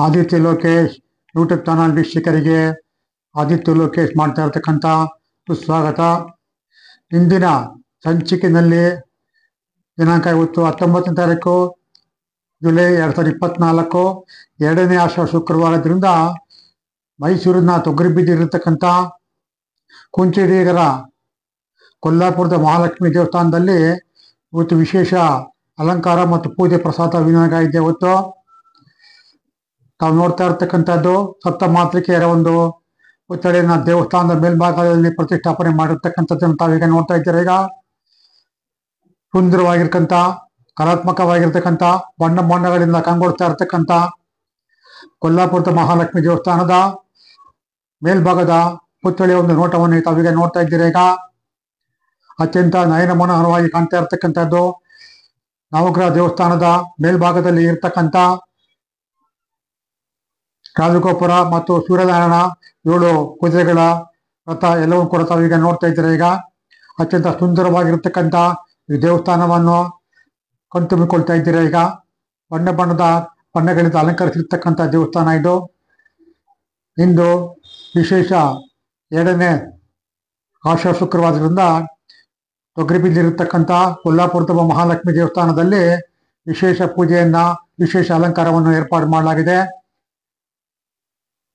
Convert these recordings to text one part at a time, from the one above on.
Aditya Lokesh YouTube channel ವೀಕ್ಷಕರಿಗೆ ಆದಿತ್ಯ ಲೋಕೇಶ್ ಮಾಡ್ತಾ ಇರತಕ್ಕಂಥ ಸುಸ್ವಾಗತ. ಇಂದಿನ ಸಂಚಿಕೆಯಲ್ಲಿ ದಿನಾಂಕ ಇವತ್ತು 19ನೇ ತಾರೀಕು ಜುಲೈ 2024, ಎರಡನೇ ಆಷಾಢ ಶುಕ್ರವಾರದಿಂದ ಮೈಸೂರಿನ ತೊಗರಿಬಿದ್ದಿರತಕ್ಕಂಥ ಕುಂಚಿಡೀಗರ ಕೊಲ್ಲಾಪುರದ ಮಹಾಲಕ್ಷ್ಮಿ ದೇವಸ್ಥಾನದಲ್ಲಿ ಇವತ್ತು ವಿಶೇಷ ಅಲಂಕಾರ ಮತ್ತು ಪೂಜೆ ಪ್ರಸಾದ ವಿನಿಯೋಗ ಇದೆ. ಇವತ್ತು ತಾವು ನೋಡ್ತಾ ಇರ್ತಕ್ಕಂಥದ್ದು ಸಪ್ತ ಮಾತೃಕೆಯರ ಒಂದು ಪುತ್ಥಳಿಯನ್ನ ದೇವಸ್ಥಾನದ ಮೇಲ್ಭಾಗದಲ್ಲಿ ಪ್ರತಿಷ್ಠಾಪನೆ ಮಾಡಿರ್ತಕ್ಕಂಥದ್ದನ್ನು ತಾವೀಗ ನೋಡ್ತಾ ಇದ್ದೀರಾ. ಈಗ ಸುಂದರವಾಗಿರ್ತಕ್ಕಂಥ ಕಲಾತ್ಮಕವಾಗಿರ್ತಕ್ಕಂಥ ಬಣ್ಣಗಳಿಂದ ಕಂಗೊಳಿಸ್ತಾ ಇರ್ತಕ್ಕಂಥ ಕೊಲ್ಲಾಪುರದ ಮಹಾಲಕ್ಷ್ಮಿ ದೇವಸ್ಥಾನದ ಮೇಲ್ಭಾಗದ ಪುತ್ಥಳಿಯ ಒಂದು ನೋಟವನ್ನು ತಾವೀಗ ನೋಡ್ತಾ ಇದ್ದೀರಾ. ಈಗ ಅತ್ಯಂತ ನಯನ ಮನೋಹರವಾಗಿ ಕಾಣ್ತಾ ಇರ್ತಕ್ಕಂಥದ್ದು ನವಗ್ರಹ ದೇವಸ್ಥಾನದ ಮೇಲ್ಭಾಗದಲ್ಲಿ ಇರ್ತಕ್ಕಂಥ ರಾಜಗೋಪುರ ಮತ್ತು ಸೂರ್ಯನಾರಾಯಣ 7 ಕುದುರೆಗಳ ರಥ ಎಲ್ಲವೂ ಕೂಡ ತಾವೀಗ ನೋಡ್ತಾ ಇದ್ದೀರಾ. ಈಗ ಅತ್ಯಂತ ಸುಂದರವಾಗಿರ್ತಕ್ಕಂಥ ಈ ದೇವಸ್ಥಾನವನ್ನು ಕಣ್ತುಂಬಿಕೊಳ್ತಾ ಇದ್ದೀರಾ. ಈಗ ಬಣ್ಣಗಳಿಂದ ಅಲಂಕರಿಸಿರ್ತಕ್ಕಂಥ ದೇವಸ್ಥಾನ ಇದು. ಇಂದು ವಿಶೇಷ ಎರಡನೇ ಆಷಾಢ ಶುಕ್ರವಾರದಿಂದ ತೊಗರಿಬಿದ್ದಿರತಕ್ಕಂಥ ಕೊಲ್ಲಾಪುರದ ಮಹಾಲಕ್ಷ್ಮಿ ದೇವಸ್ಥಾನದಲ್ಲಿ ವಿಶೇಷ ಪೂಜೆಯನ್ನ, ವಿಶೇಷ ಅಲಂಕಾರವನ್ನು ಏರ್ಪಾಡು ಮಾಡಲಾಗಿದೆ.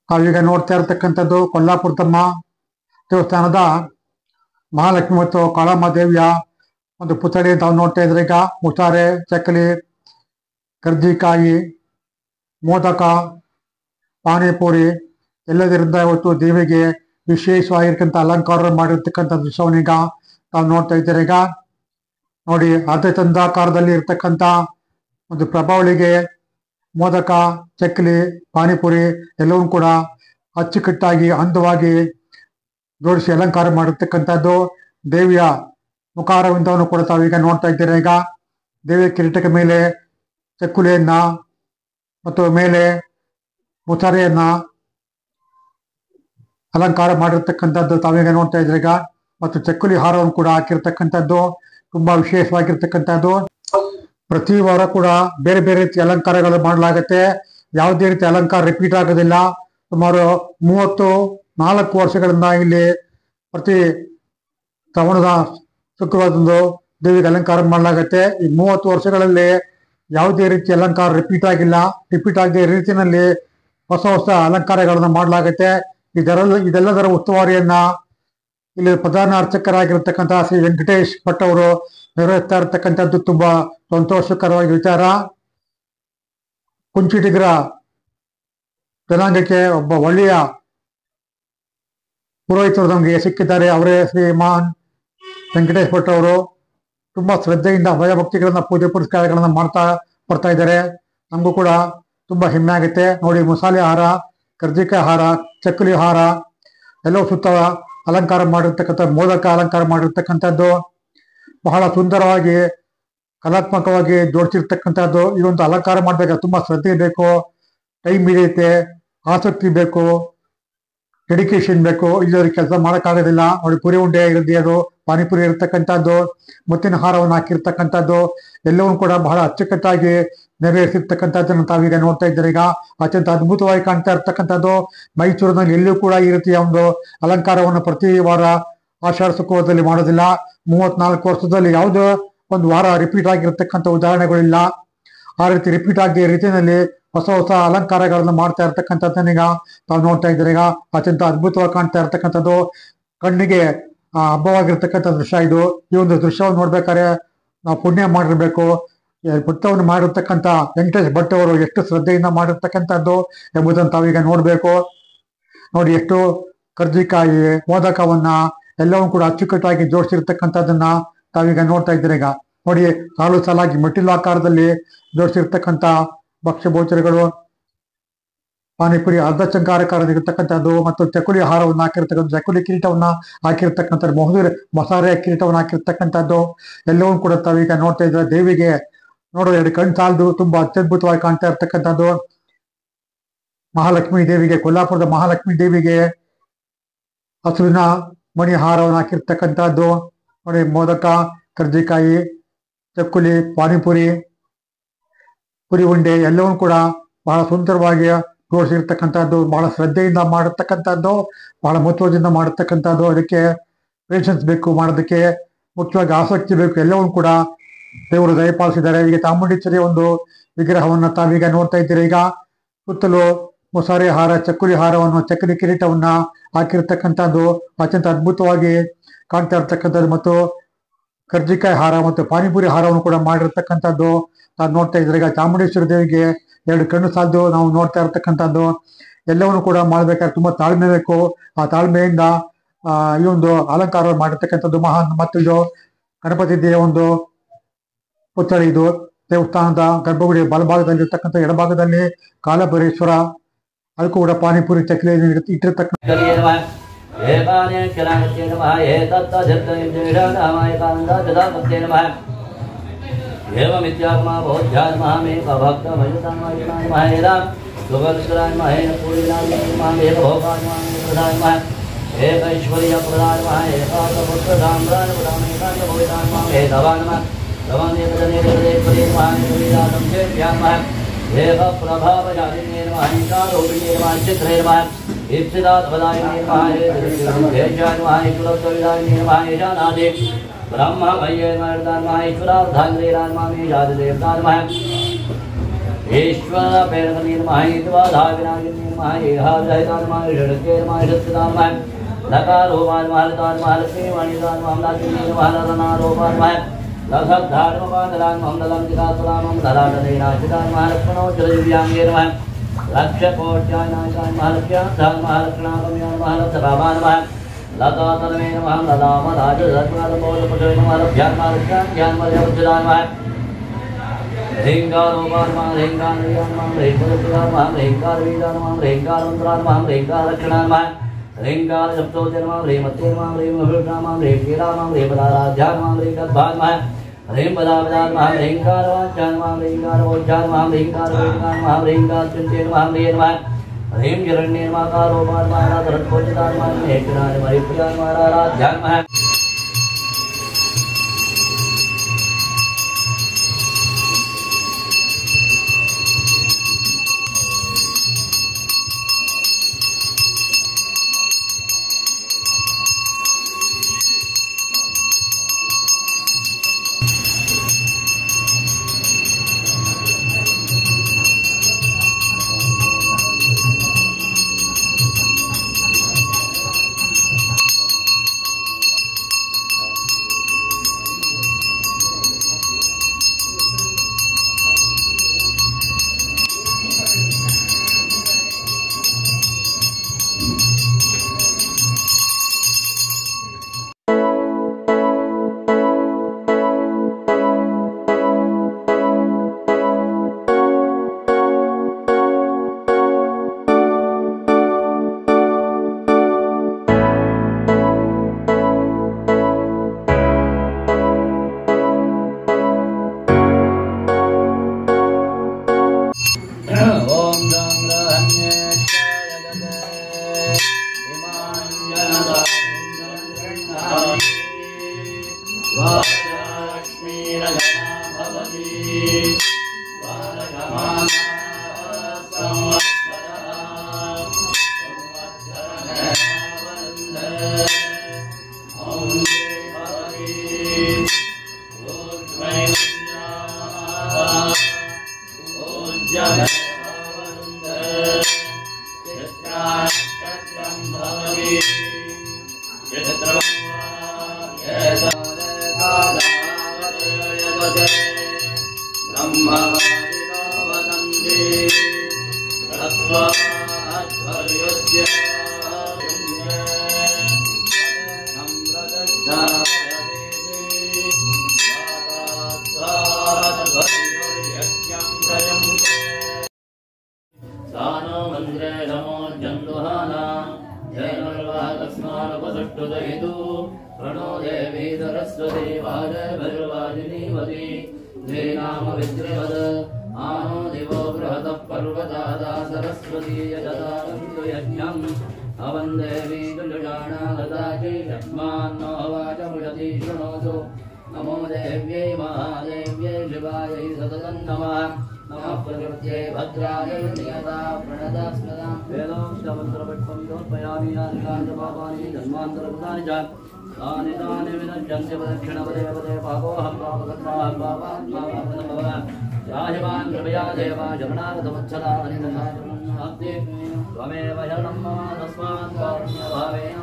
ನಾವೀಗ ನೋಡ್ತಾ ಇರತಕ್ಕಂಥದ್ದು ಕೊಲ್ಲಾಪುರದಮ್ಮ ದೇವಸ್ಥಾನದ ಮಹಾಲಕ್ಷ್ಮಿ ಮತ್ತು ಕಾಳಮ್ಮ ದೇವಿಯ ಒಂದು ಪುತ್ಥಳಿ ತಾವು ನೋಡ್ತಾ ಇದ್ರೆ. ಈಗ ಮುಸಾರೆ, ಚಕ್ಕಲಿ, ಕರ್ಜಿಕಾಯಿ, ಮೋದಕ, ಪಾನಿಪುರಿ ಎಲ್ಲದರಿಂದ ಇವತ್ತು ದೇವಿಗೆ ವಿಶೇಷವಾಗಿರ್ತಕ್ಕಂಥ ಅಲಂಕಾರ ಮಾಡಿರ್ತಕ್ಕಂಥ ದೃಶ್ಯವನ್ನೀಗ ತಾವು ನೋಡ್ತಾ ಇದ್ದೀರಾ. ಈಗ ನೋಡಿ, ಅರ್ಧಚಂದ್ರಾಕಾರದಲ್ಲಿ ಇರ್ತಕ್ಕಂಥ ಒಂದು ಪ್ರಭಾವಳಿಗೆ ಮೋದಕ, ಚಕ್ಕಲಿ, ಪಾನಿಪುರಿ ಎಲ್ಲವೂ ಕೂಡ ಅಚ್ಚುಕಟ್ಟಾಗಿ ಅಂದವಾಗಿ ಜೋಡಿಸಿ ಅಲಂಕಾರ ಮಾಡಿರ್ತಕ್ಕಂಥದ್ದು. ದೇವಿಯ ಮುಖಾರವಿಂದವನ್ನು ಕೂಡ ತಾವೀಗ ನೋಡ್ತಾ ಇದ್ದೀರಾ. ಈಗ ದೇವಿಯ ಕಿರೀಟದ ಮೇಲೆ ಚಕ್ಕುಲಿಯನ್ನ ಮತ್ತು ಮೇಲೆ ಮುಸಾರೆಯನ್ನ ಅಲಂಕಾರ ಮಾಡಿರ್ತಕ್ಕಂಥದ್ದು ತಾವೀಗ ನೋಡ್ತಾ ಇದ್ದೀರಾ. ಈಗ ಮತ್ತು ಚಕ್ಕುಲಿ ಹಾರವನ್ನು ಕೂಡ ಹಾಕಿರ್ತಕ್ಕಂಥದ್ದು ತುಂಬಾ ವಿಶೇಷವಾಗಿರ್ತಕ್ಕಂಥದ್ದು. ಪ್ರತಿ ವಾರ ಕೂಡ ಬೇರೆ ಬೇರೆ ರೀತಿಯ ಅಲಂಕಾರಗಳು ಮಾಡಲಾಗುತ್ತೆ. ಯಾವುದೇ ರೀತಿ ಅಲಂಕಾರ ರಿಪೀಟ್ ಆಗೋದಿಲ್ಲ. ಸುಮಾರು 34 ವರ್ಷಗಳಿಂದ ಇಲ್ಲಿ ಪ್ರತಿ ಶ್ರವಣದ ಶುಕ್ರವಾರದಂದು ದೇವಿಗೆ ಅಲಂಕಾರ ಮಾಡಲಾಗುತ್ತೆ. ಈ 30 ವರ್ಷಗಳಲ್ಲಿ ಯಾವುದೇ ರೀತಿಯ ಅಲಂಕಾರ ರಿಪೀಟ್ ಆಗಿಲ್ಲ. ರಿಪೀಟ್ ಆಗದೆ ರೀತಿಯಲ್ಲಿ ಹೊಸ ಅಲಂಕಾರಗಳನ್ನ ಮಾಡಲಾಗುತ್ತೆ. ಇದೆಲ್ಲದರ ಉಸ್ತುವಾರಿಯನ್ನ ಇಲ್ಲಿ ಪ್ರಧಾನ ಅರ್ಚಕರಾಗಿರ್ತಕ್ಕಂಥ ಶ್ರೀ ವೆಂಕಟೇಶ್ ಭಟ್ ಅವರು ನಿರ್ವಹಿಸ್ತಾ ಇರತಕ್ಕಂಥದ್ದು ತುಂಬಾ ಸಂತೋಷಕರವಾಗಿ ವಿಚಾರ. ಕುಂಚಿಟಿಗರ ಜನಾಂಗಕ್ಕೆ ಒಬ್ಬ ಒಳ್ಳೆಯ ಪುರೋಹಿತರು ನಮಗೆ ಸಿಕ್ಕಿದ್ದಾರೆ. ಅವರೇ ಶ್ರೀಮಾನ್ ವೆಂಕಟೇಶ್ ಭಟ್ ಅವರು. ತುಂಬಾ ಶ್ರದ್ಧೆಯಿಂದ ಭಯಭಕ್ತಿಗಳನ್ನ ಪೂಜೆ ಪುರಸ್ಕಾರಗಳನ್ನ ಮಾಡ್ತಾ ಬರ್ತಾ ಇದ್ದಾರೆ. ನಮಗೂ ಕೂಡ ತುಂಬಾ ಹೆಮ್ಮೆ ಆಗುತ್ತೆ. ನೋಡಿ, ಮಸಾಲೆ ಹಾರ, ಕರ್ಜಿಕಾಯಿ ಹಾರ, ಚಕ್ಕಲಿ ಹಾರ ಎಲ್ಲವೂ ಸುತ್ತ ಅಲಂಕಾರ ಮಾಡಿರ್ತಕ್ಕಂಥ, ಮೋದಕ ಅಲಂಕಾರ ಮಾಡಿರ್ತಕ್ಕಂಥದ್ದು ಬಹಳ ಸುಂದರವಾಗಿ ಕಲಾತ್ಮಕವಾಗಿ ಜೋಡಿಸಿರ್ತಕ್ಕಂಥದ್ದು. ಇದೊಂದು ಅಲಂಕಾರ ಮಾಡಬೇಕಾದ್ರೆ ತುಂಬಾ ಶ್ರದ್ಧೆ ಬೇಕು, ಟೈಮ್ ಹಿಡಿಯುತ್ತೆ, ಆಸಕ್ತಿ ಬೇಕು, ಡೆಡಿಕೇಶನ್ ಬೇಕು. ಇಲ್ಲದಕ್ಕೆ ಕೆಲಸ ಮಾಡೋಕ್ಕಾಗೋದಿಲ್ಲ. ನೋಡಿ, ಪುರಿ ಉಂಡೆ ಇರದಿ, ಅದು ಪಾನಿಪುರಿ ಇರತಕ್ಕಂಥದ್ದು, ಮುತ್ತಿನ ಹಾರವನ್ನು ಹಾಕಿರ್ತಕ್ಕಂಥದ್ದು ಎಲ್ಲವೂ ಕೂಡ ಬಹಳ ಅಚ್ಚುಕಟ್ಟಾಗಿ ನೆರವೇರಿಸಿರ್ತಕ್ಕಂಥದ್ದನ್ನು ತಾವೀಗ ನೋಡ್ತಾ ಇದ್ದಾರೆ. ಈಗ ಅತ್ಯಂತ ಅದ್ಭುತವಾಗಿ ಕಾಣ್ತಾ ಇರ್ತಕ್ಕಂಥದ್ದು. ಮೈಸೂರಿನಲ್ಲಿ ಎಲ್ಲೂ ಕೂಡ ಈ ರೀತಿಯ ಒಂದು ಅಲಂಕಾರವನ್ನು ಪ್ರತಿ ವಾರ ಆಷಾಢ ಶುಕ್ರವಾರದಲ್ಲಿ ಮಾಡೋದಿಲ್ಲ. 34 ವರ್ಷದಲ್ಲಿ ಯಾವುದೋ ಒಂದು ವಾರ ರಿಪೀಟ್ ಆಗಿರ್ತಕ್ಕಂಥ ಉದಾಹರಣೆಗಳಿಲ್ಲ. ಆ ರೀತಿ ರಿಪೀಟ್ ಆಗದೆ ರೀತಿಯಲ್ಲಿ ಹೊಸ ಅಲಂಕಾರಗಳನ್ನು ಮಾಡ್ತಾ ಇರ್ತಕ್ಕಂಥದ್ದನ್ನೀಗ ತಾವು ನೋಡ್ತಾ ಇದ್ದಾರೆ. ಈಗ ಅತ್ಯಂತ ಅದ್ಭುತವಾಗಿ ಕಾಣ್ತಾ ಇರ್ತಕ್ಕಂಥದ್ದು, ಕಣ್ಣಿಗೆ ಹಬ್ಬವಾಗಿರ್ತಕ್ಕಂಥ ದೃಶ್ಯ ಇದು. ಈ ಒಂದು ದೃಶ್ಯವನ್ನು ನೋಡ್ಬೇಕಾದ್ರೆ ನಾವು ಪುಣ್ಯ ಮಾಡಿರ್ಬೇಕು. ಪುಸ್ತಕವನ್ನು ಮಾಡಿರ್ತಕ್ಕಂಥ ವೆಂಕಟೇಶ್ ಭಟ್ ಅವರು ಎಷ್ಟು ಶ್ರದ್ಧೆಯಿಂದ ಮಾಡಿರ್ತಕ್ಕಂಥದ್ದು ಎಂಬುದನ್ನು ತಾವೀಗ ನೋಡ್ಬೇಕು. ನೋಡಿ, ಎಷ್ಟು ಕರ್ಜಿಕಾಯಿ, ಮೋದಕವನ್ನ ಎಲ್ಲವೂ ಕೂಡ ಅಚ್ಚುಕಟ್ಟಾಗಿ ಜೋಡಿಸಿರ್ತಕ್ಕಂಥದ್ದನ್ನ ತಾವೀಗ ನೋಡ್ತಾ ಇದ್ದೀರಾ. ಈಗ ನೋಡಿ, ಸಾಲಾಗಿ ಮೆಟ್ಟಿಲಾಕಾರದಲ್ಲಿ ಜೋಡಿಸಿರ್ತಕ್ಕಂಥ ಭಕ್ಷ್ಯ ಭೋಜನಗಳು, ಪಾನಿಪುರಿ ಅರ್ಧಚಂದ್ರಾಕಾರದಲ್ಲಿರ್ತಕ್ಕಂಥದ್ದು ಮತ್ತು ಚಕ್ಕುಲಿ ಹಾರವನ್ನು ಹಾಕಿರ್ತಕ್ಕಂಥ, ಚಕ್ಕುಲಿ ಕಿರೀಟವನ್ನ ಹಾಕಿರ್ತಕ್ಕಂಥದ್ದು, ಮಸಾರೆ ಕಿರೀಟವನ್ನು ಹಾಕಿರ್ತಕ್ಕಂಥದ್ದು ಎಲ್ಲವೂ ಕೂಡ ತಾವೀಗ ನೋಡ್ತಾ ಇದ್ದಾರೆ. ದೇವಿಗೆ ನೋಡೋ 2 ಕಣ್ ಸಾಲದು, ತುಂಬಾ ಅತ್ಯದ್ಭುತವಾಗಿ ಕಾಣ್ತಾ ಇರ್ತಕ್ಕಂಥದ್ದು. ಮಹಾಲಕ್ಷ್ಮಿ ದೇವಿಗೆ, ಕೊಲ್ಲಾಪುರದ ಮಹಾಲಕ್ಷ್ಮಿ ದೇವಿಗೆ ಹಸುವಿನ ಮಣಿ ಹಾರವನ್ನು ಹಾಕಿರ್ತಕ್ಕಂಥದ್ದು. ನೋಡಿ, ಮೋದಕ, ಕರ್ಜಿಕಾಯಿ, ಚಕ್ಕುಲಿ, ಪಾನಿಪುರಿ, ಪುರಿ ಉಂಡೆ ಎಲ್ಲವೂ ಕೂಡ ಬಹಳ ಸುಂದರವಾಗಿ ತೋರಿಸಿರ್ತಕ್ಕಂಥದ್ದು, ಬಹಳ ಶ್ರದ್ಧೆಯಿಂದ ಮಾಡಿರ್ತಕ್ಕಂಥದ್ದು, ಬಹಳ ಮುತುವರ್ಜಿಯಿಂದ ಮಾಡಿರ್ತಕ್ಕಂಥದ್ದು. ಅದಕ್ಕೆ ಪೇಷನ್ಸ್ ಬೇಕು, ಮಾಡೋದಕ್ಕೆ ಮುಖ್ಯವಾಗಿ ಆಸಕ್ತಿ ಬೇಕು. ಎಲ್ಲವನ್ನೂ ಕೂಡ ದೇವರು ದಯಪಾಲಿಸಿದ್ದಾರೆ. ಈಗ ಚಾಮುಂಡೇಶ್ವರಿಯ ಒಂದು ವಿಗ್ರಹವನ್ನು ತಾವೀಗ ನೋಡ್ತಾ ಇದ್ದೀರಿ. ಈಗ ಸುತ್ತಲೂ ಮೊಸರೆ ಹಾರ, ಚಕ್ಕುಲಿ ಹಾರವನ್ನು, ಚಕ್ಕಲಿ ಕಿರೀಟವನ್ನ ಹಾಕಿರ್ತಕ್ಕಂಥದ್ದು ಅತ್ಯಂತ ಅದ್ಭುತವಾಗಿ ಕಾಣ್ತಾ ಇರ್ತಕ್ಕಂಥದ್ದು. ಮತ್ತು ಕರ್ಜಿಕಾಯಿ ಹಾರ ಮತ್ತು ಪಾನಿಪುರಿ ಹಾರವನ್ನು ಕೂಡ ಮಾಡಿರ್ತಕ್ಕಂಥದ್ದು ನಾವು ನೋಡ್ತಾ ಇದ್ರೆ. ಈಗ ಚಾಮುಂಡೇಶ್ವರಿ ದೇವಿಗೆ 2 ಕಣ್ಣು ಸಾಲದು ನಾವು ನೋಡ್ತಾ ಇರ್ತಕ್ಕಂಥದ್ದು. ಎಲ್ಲವನ್ನು ಕೂಡ ಮಾಡ್ಬೇಕಾದ್ರೆ ತುಂಬಾ ತಾಳ್ಮೆ ಬೇಕು. ಆ ತಾಳ್ಮೆಯಿಂದ ಈ ಒಂದು ಅಲಂಕಾರ ಮಾಡಿರ್ತಕ್ಕಂಥದ್ದು ಮಹಾನ್. ಮತ್ತು ಇದು ಗಣಪತಿ ದೇವ ಒಂದು ಪುತ್ಥಳಿ. ಇದು ದೇವಸ್ಥಾನದ ಗರ್ಭಗುಡಿ ಬಲಭಾಗದಲ್ಲಿ ಇರ್ತಕ್ಕಂಥ, ಎಡಭಾಗದಲ್ಲಿ ಕಾಲಭೈರೇಶ್ವರ, ಅದಕ್ಕೂ ಕೂಡ ಪಾನಿಪುರಿ ಚಕ್ಲಿ ಇಟ್ಟಿರ್ತಕ್ಕಂಥ नमो देव्यै महादेव्यै शिवायै सततं नमः। नमः प्रकृत्यै भद्राय नियता प्रणदास्मदां वेदोक्षमन्त्रपट्टमयोर्पयामि यानिकान्तपापानि जन्मान्तरकृतानि च तानि तानि विनश्यन्ति प्रदक्षिणपदे पापोऽहं पापकर्ताहं पापात्मा याहिमान् कृपया देवा शरणागतवत्सलानि तथा त्वमेव शरणं मम तस्मात् कारुण्यभावेन